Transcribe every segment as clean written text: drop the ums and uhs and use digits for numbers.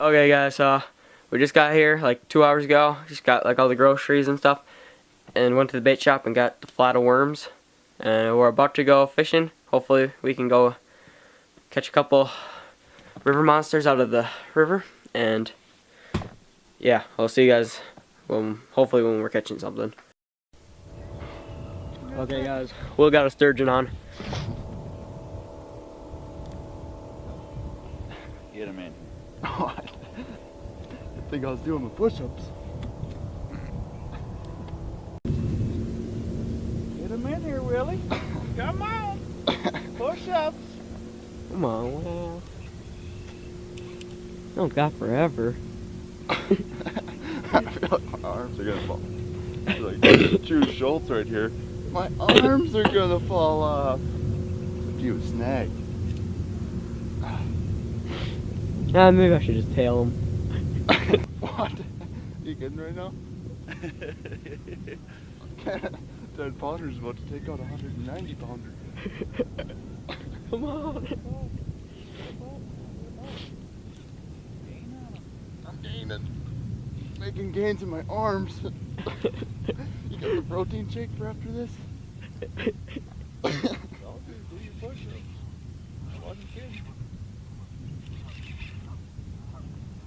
Okay guys, we just got here like 2 hours ago. Just got like all the groceries and stuff and went to the bait shop and got the flat of worms. And we're about to go fishing. Hopefully we can go catch a couple river monsters out of the river. And yeah, I'll see you guys hopefully when we're catching something. Okay guys, we got a sturgeon on. Get him in. I think I was doing my push-ups. Get him in here, Willie. Come on. Push-ups. Come on, well. Don't got forever. I feel like my arms are gonna fall. Like Drew Schultz right here. My arms are gonna fall off. If you snag. Yeah, maybe I should just tail him. What? You kidding right now? 10 pounders about to take out a 190 pounder. Come on. I'm gaining. Making gains in my arms. You got the protein shake for after this? Do your push-ups. I wasn't kidding.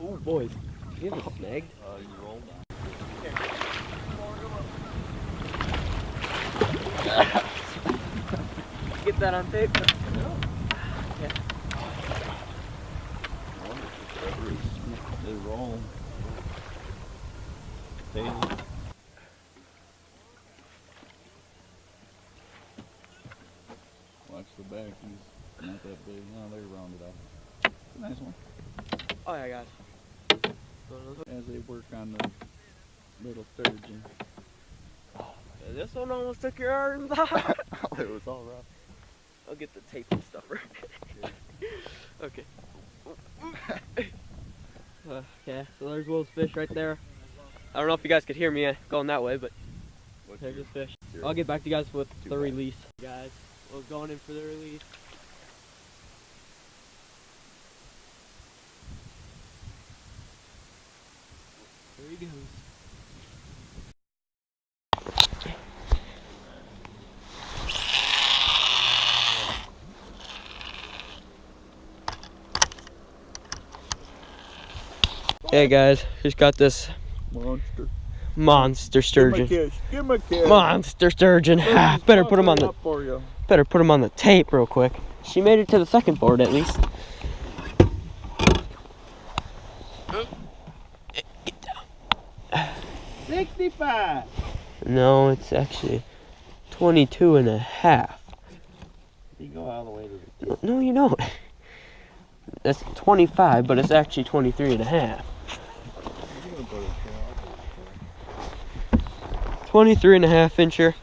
Oh boys, you have a snag? You rolled on. Get that on tape? Yeah. They roll. Watch the back, he's not that big. No, they're rounded up. Nice one. Oh yeah, guys. As they work on the little sturgeon. This one almost took your arms off. It was all rough. I'll get the tape and stuff right. Okay. Okay, so there's Will's fish right there. I don't know if you guys could hear me going that way, but there's his fish. I'll get back to you guys with the release. Guys, we're going in for the release. There he goes. Hey guys, just got this monster sturgeon. Give him a kiss. Monster sturgeon. Better put him on the tape real quick. She made it to the second board at least. Get down. 65. No, it's actually 22 and a half. You go all the way to the No, you don't. That's 25, but it's actually 23 and a half. 23 and a half incher.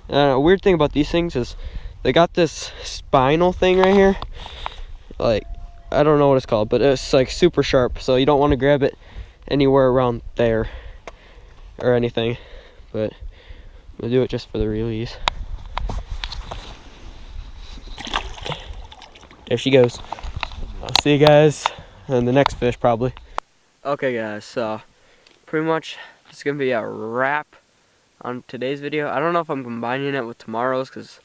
Weird thing about these things is they got this spinal thing right here. Like, I don't know what it's called, but it's like super sharp, so you don't want to grab it anywhere around there or anything. But we'll do it just for the release. There she goes. I'll see you guys on the next fish probably. Okay guys, so pretty much it's gonna be a wrap on today's video. I don't know if I'm combining it with tomorrow's because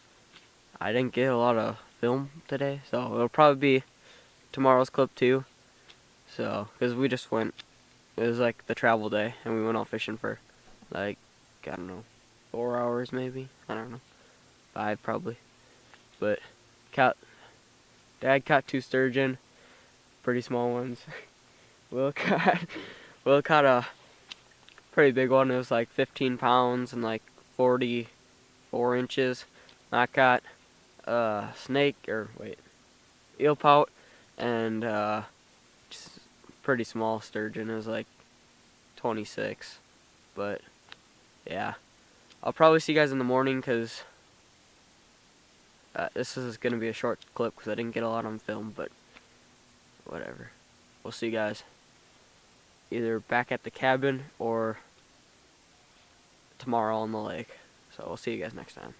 I didn't get a lot of film today, so it'll probably be tomorrow's clip too. So because we just went, it was like the travel day and we went out fishing for like, I don't know, 4 hours maybe, I don't know, 5 probably. But Dad caught 2 sturgeon, pretty small ones. Will caught a pretty big one. It was like 15 pounds and like 44 inches. I caught a eel pout and just pretty small sturgeon. It was like 26. But yeah, I'll probably see you guys in the morning because this is going to be a short clip because I didn't get a lot on film, but whatever. We'll see you guys either back at the cabin or tomorrow on the lake. So we'll see you guys next time.